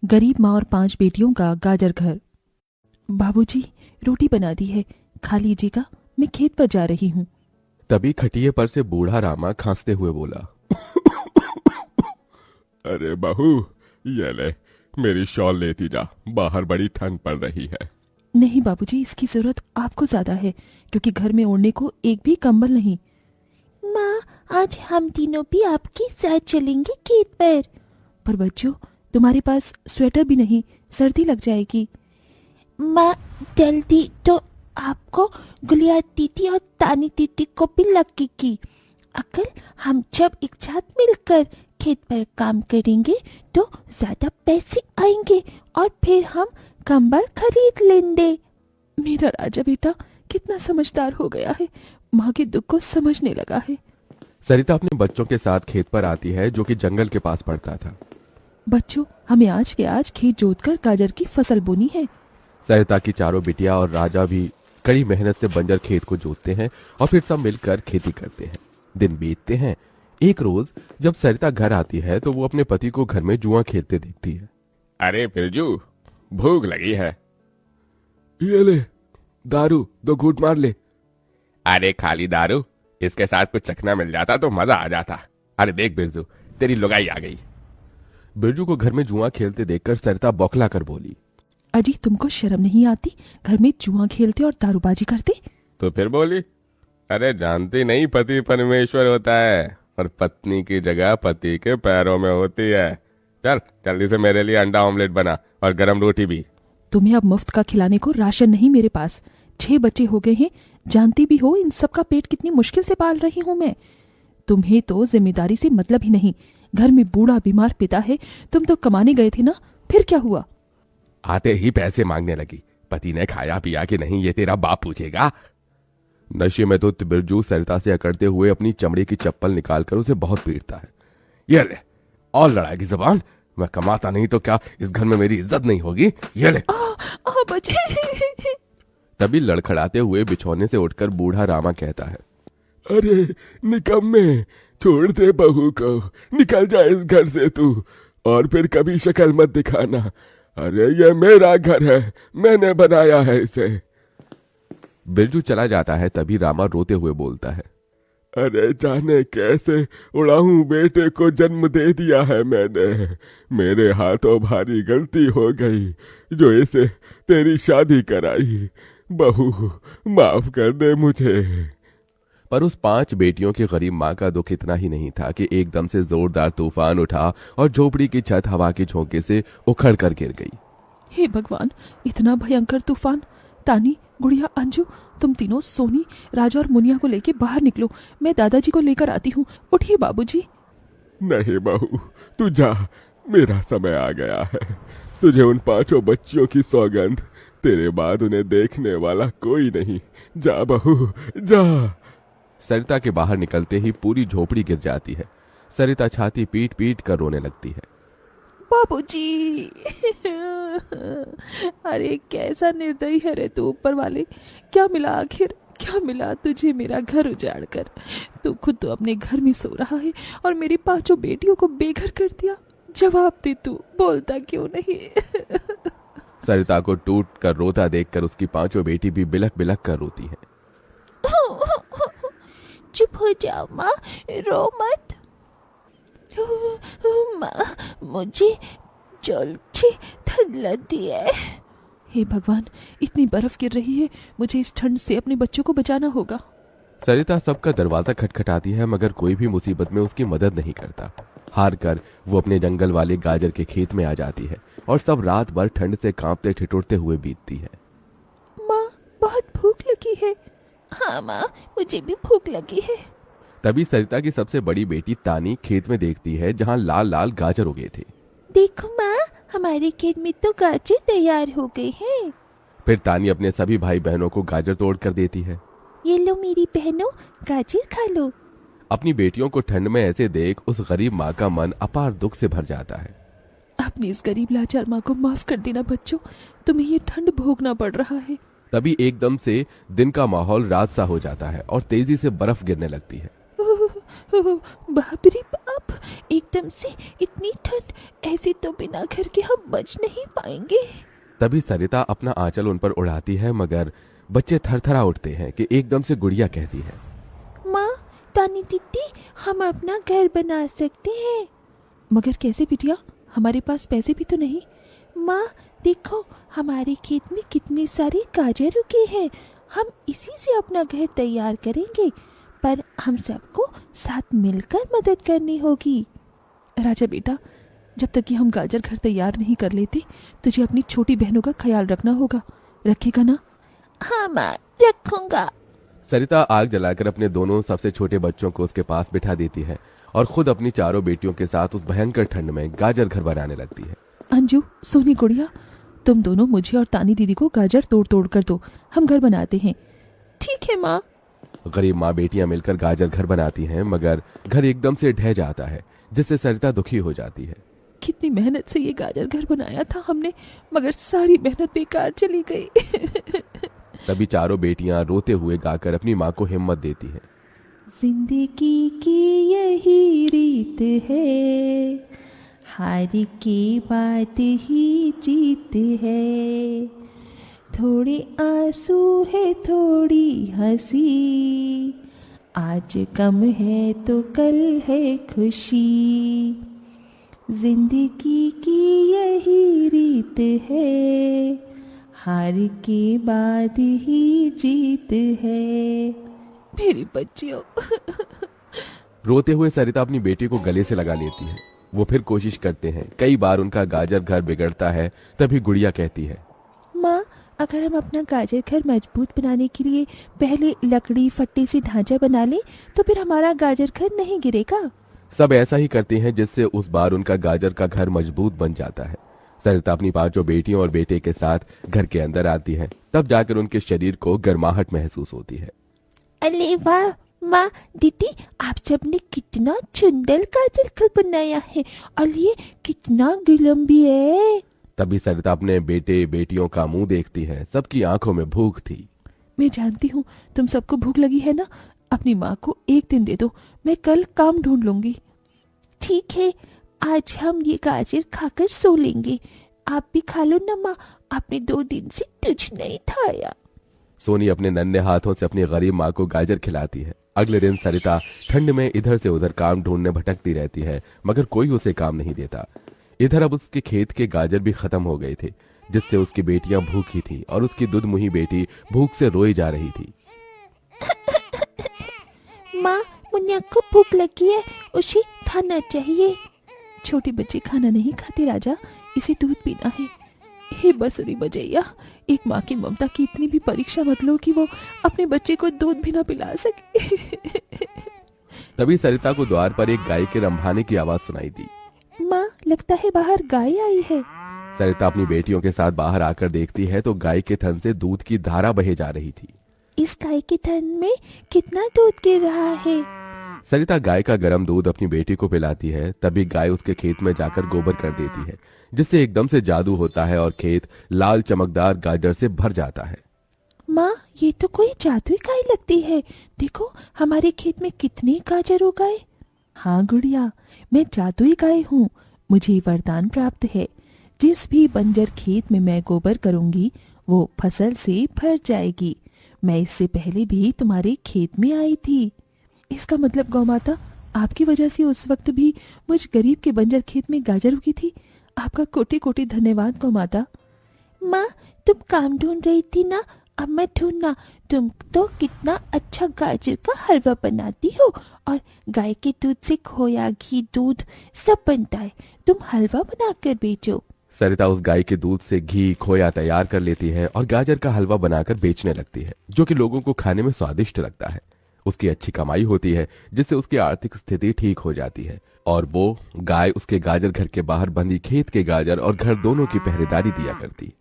गरीब माँ और 5 बेटियों का गाजर घर। बाबूजी, रोटी बना दी है, खा लीजिएगा, मैं खेत पर जा रही हूँ। तभी खटिये पर से बूढ़ा रामा खांसते हुए बोला, अरे बहू, ये ले, मेरी शॉल लेती जा, बाहर बड़ी ठंड पड़ रही है। नहीं बाबूजी, इसकी जरूरत आपको ज्यादा है, क्योंकि घर में ओढ़ने को एक भी कंबल नहीं। माँ, आज हम तीनों भी आपके साथ चलेंगे खेत पर। पर बच्चों, तुम्हारे पास स्वेटर भी नहीं, सर्दी लग जाएगी। माँ, जल्दी तो आपको गुलिया दीदी और तानी दीदी को भी लगेगी। अगर हम जब एक साथ मिलकर खेत पर काम करेंगे तो ज्यादा पैसे आएंगे और फिर हम कंबल खरीद लेंगे। मेरा राजा बेटा कितना समझदार हो गया है, माँ के दुख को समझने लगा है। सरिता अपने बच्चों के साथ खेत पर आती है, जो कि जंगल के पास पड़ता था। बच्चों, हमें आज के आज खेत जोतकर गाजर की फसल बोनी है। सरिता की चारों बिटिया और राजा भी कड़ी मेहनत से बंजर खेत को जोतते हैं और फिर सब मिलकर खेती करते हैं। दिन बीतते हैं। एक रोज जब सरिता घर आती है तो वो अपने पति को घर में जुआ खेलते देखती है। अरे बिरजू, भूख लगी है। ये ले, दारू 2 घूंट मार ले। अरे खाली दारू, इसके साथ कुछ चखना मिल जाता तो मजा आ जाता। अरे देख बिरजू, तेरी लुगाई आ गई। बिरजू को घर में जुआ खेलते देखकर सरिता बौखला कर बोली, अजी, तुमको शर्म नहीं आती? घर में जुआ खेलते और दारूबाजी करते। तो फिर बोली, अरे जानती नहीं, पति परमेश्वर होता है और पत्नी की जगह पति के पैरों में होती है। चल जल्दी से मेरे लिए अंडा ऑमलेट बना और गरम रोटी भी। तुम्हें अब मुफ्त का खिलाने को राशन नहीं मेरे पास। 6 बच्चे हो गए हैं, जानती भी हो इन सब का पेट कितनी मुश्किल से पाल रही हूँ मैं। तुम्हें तो जिम्मेदारी से मतलब ही नहीं। घर में बूढ़ा बीमार पिता है, तुम तो कमाने गए थे ना, फिर क्या हुआ? आते ही पैसे मांगने लगी। पति ने खाया पिया कि नहीं ये तेरा बाप पूछेगा। नशे में तो बिरजू सरिता से अकड़ते हुए अपनी चमड़े की चप्पल निकालकर उसे बहुत पीटता है। ये ले, और लड़ाएगी जबान। मैं कमाता नहीं तो क्या इस घर में मेरी इज्जत नहीं होगी? ये ले। बचे। तभी लड़खड़ाते हुए बिछौने से उठकर बूढ़ा रामा कहता है, अरे निकम्मे, छोड़ दे बहू को, निकल जा इस घर से तू, और फिर कभी शक्ल मत दिखाना। अरे ये मेरा घर है, मैंने बनाया है इसे। बिरजू चला जाता है। तभी रामा रोते हुए बोलता है, अरे जाने कैसे उड़ाऊं बेटे को जन्म दे दिया है मैंने। मेरे हाथों भारी गलती हो गई जो इसे तेरी शादी कराई। बहू, माफ कर दे मुझे। पर उस 5 बेटियों की गरीब माँ का दुख इतना ही नहीं था कि एकदम से जोरदार तूफान उठा और झोपड़ी की छत हवा के झोंके से उखड़ कर गिर गई। हे भगवान, इतना भयंकर तूफान! तानी, गुड़िया, अंजू, तुम तीनों सोनी, राजा और मुनिया को लेके बाहर निकलो, मैं दादाजी को लेकर आती हूँ। उठिए बाबूजी। नहीं बहू, तू जा, मेरा समय आ गया है। तुझे उन 5 बच्चियों की सौगंध, तेरे बाद उन्हें देखने वाला कोई नहीं। जा बहू, जा। सरिता के बाहर निकलते ही पूरी झोपड़ी गिर जाती है। सरिता छाती पीट पीट कर रोने लगती है। बाबूजी। अरे कैसा निर्दयी है रे तू ऊपर वाले! क्या मिला आखिर, क्या मिला तुझे मेरा घर उजाड़ कर? तू खुद तो अपने घर में सो रहा है और मेरी 5 बेटियों को बेघर कर दिया। जवाब दे, तू बोलता क्यों नहीं? सरिता को टूट कर रोता देखकर उसकी 5 बेटी भी बिलख बिलख कर रोती है। चुप हो जाओ माँ, रो मत। माँ, मुझे जल्दी ठंड लगी है। हे भगवान, इतनी बर्फ गिर रही है, मुझे इस ठंड से अपने बच्चों को बचाना होगा। सरिता सबका दरवाजा खटखटाती है, मगर कोई भी मुसीबत में उसकी मदद नहीं करता। हार कर वो अपने जंगल वाले गाजर के खेत में आ जाती है और सब रात भर ठंड से कांपते ठिठुरते हुए बीतती है। माँ, बहुत भूख लगी है। हाँ माँ, मुझे भी भूख लगी है। तभी सरिता की सबसे बड़ी बेटी तानी खेत में देखती है जहाँ लाल लाल गाजर उगे थे। देखो माँ, हमारे खेत में तो गाजर तैयार हो गए हैं। फिर तानी अपने सभी भाई बहनों को गाजर तोड़ कर देती है। ये लो मेरी बहनों, गाजर खा लो। अपनी बेटियों को ठंड में ऐसे देख उस गरीब माँ का मन अपार दुख से भर जाता है। अपनी इस गरीब लाचार माँ को माफ कर देना बच्चों, तुम्हें ये ठंड भोगना पड़ रहा है। तभी एकदम से दिन का माहौल रात सा हो जाता है और तेजी से बर्फ गिरने लगती है। बाप रे बाप, एकदम से इतनी ठंड, ऐसे तो बिना घर के हम बच नहीं पाएंगे। तभी सरिता अपना आंचल उन पर उड़ाती है, मगर बच्चे थरथरा उठते हैं कि एकदम से गुड़िया कहती है, माँ, तानी दीदी, हम अपना घर बना सकते हैं। मगर कैसे बिटिया, हमारे पास पैसे भी तो नहीं। माँ देखो, हमारे खेत में कितने सारे गाजर उगे हैं, हम इसी से अपना घर तैयार करेंगे, पर हम सबको साथ मिलकर मदद करनी होगी। राजा बेटा, जब तक कि हम गाजर घर तैयार नहीं कर लेते, तुझे अपनी छोटी बहनों का ख्याल रखना होगा। रखेगा ना? हाँ माँ, रखूंगा। सरिता आग जलाकर अपने दोनों सबसे छोटे बच्चों को उसके पास बिठा देती है और खुद अपनी चारों बेटियों के साथ उस भयंकर ठंड में गाजर घर बनाने लगती है। अंजू, सोनी, गुड़िया, तुम दोनों मुझे और तानी दीदी को गाजर तोड़ तोड़ कर दो, हम घर बनाते हैं। ठीक है माँ। गरीब माँ बेटियां मिलकर गाजर घर बनाती हैं, मगर घर एकदम से ढह जाता है, जिससे सरिता दुखी हो जाती है। कितनी मेहनत से ये गाजर घर बनाया था हमने, मगर सारी मेहनत बेकार चली गई। तभी चारों बेटियां रोते हुए गाकर अपनी माँ को हिम्मत देती हैं। जिंदगी की यही रीत है, हार के बाद ही जीत है, थोड़े आंसू है थोड़ी हंसी, आज गम है तो कल है खुशी, जिंदगी की यही रीत है, हार के बाद ही जीत है। मेरी बच्चियों। रोते हुए सरिता अपनी बेटी को गले से लगा लेती है। वो फिर कोशिश करते हैं, कई बार उनका गाजर घर बिगड़ता है। तभी गुड़िया कहती है, माँ, अगर हम अपना गाजर घर मजबूत बनाने के लिए पहले लकड़ी फट्टे से ढांचा बना लें, तो फिर हमारा गाजर घर नहीं गिरेगा। सब ऐसा ही करते हैं, जिससे उस बार उनका गाजर का घर मजबूत बन जाता है। सरिता अपनी पांचों बेटियों और बेटे के साथ घर के अंदर आती है। तब जाकर उनके शरीर को गर्माहट महसूस होती है। अरे वाह माँ, दीदी, आप सबने कितना सुंदर गाजर घर बनाया है, और ये कितना गुलाम भी है। तभी सरिता अपने बेटे बेटियों का मुंह देखती है। सबकी आंखों में भूख थी। मैं जानती हूँ तुम सबको भूख लगी है ना, अपनी माँ को एक दिन दे दो, मैं कल काम ढूंढ लूंगी। ठीक है, आज हम ये गाजर खाकर सो लेंगे। आप भी खा लो ना माँ, आपने 2 दिन से कुछ नहीं खाया। सोनी अपने नन्हे हाथों से अपनी गरीब माँ को गाजर खिलाती है। अगले दिन सरिता ठंड में इधर से उधर काम ढूंढने भटकती रहती है, मगर कोई उसे काम नहीं देता। इधर अब उसके खेत के गाजर भी खत्म हो गए थे, जिससे उसकी बेटियां भूखी थी और उसकी दुधमुही बेटी भूख से रोई जा रही थी। माँ, मुन्या को भूख लगी है, उसे खाना चाहिए। छोटे बच्चे खाना नहीं खाते राजा, इसे दूध पीना है। हे बसुरी बजैया, एक माँ की ममता की इतनी भी परीक्षा मत लो कि वो अपने बच्चे को दूध भी ना पिला सके। तभी सरिता को द्वार पर एक गाय के रंभाने की आवाज सुनाई दी। माँ, लगता है बाहर गाय आई है। सरिता अपनी बेटियों के साथ बाहर आकर देखती है तो गाय के थन से दूध की धारा बहे जा रही थी। इस गाय के थन में कितना दूध गिर रहा है। सरिता गाय का गर्म दूध अपनी बेटी को पिलाती है। तभी गाय उसके खेत में जाकर गोबर कर देती है, जिससे एकदम से जादू होता है और खेत लाल चमकदार गाजर से भर जाता है। माँ, ये तो कोई जादुई गाय लगती है। देखो, हमारे खेत में कितने गाजर उगाए। हाँ गुड़िया, मैं जादुई गाय हूँ। मुझे वरदान प्राप्त है, जिस भी बंजर खेत में मैं गोबर करूंगी वो फसल से भर जाएगी। मैं इससे पहले भी तुम्हारे खेत में आई थी। इसका मतलब गौ माता, आपकी वजह से उस वक्त भी मुझ गरीब के बंजर खेत में गाजर उगी थी। आपका कोटि कोटि धन्यवाद गौ माता। माँ, तुम काम ढूंढ रही थी ना, अब मैं ढूंढना। तुम तो कितना अच्छा गाजर का हलवा बनाती हो, और गाय के दूध से खोया, घी, दूध सब बनता है। तुम हलवा बनाकर बेचो। सरिता उस गाय के दूध से घी खोया तैयार कर लेती है और गाजर का हलवा बनाकर बेचने लगती है, जो कि लोगों को खाने में स्वादिष्ट लगता है। उसकी अच्छी कमाई होती है, जिससे उसकी आर्थिक स्थिति ठीक हो जाती है और वो गाय उसके गाजर घर के बाहर बंधी खेत के गाजर और घर दोनों की पहरेदारी दिया करती।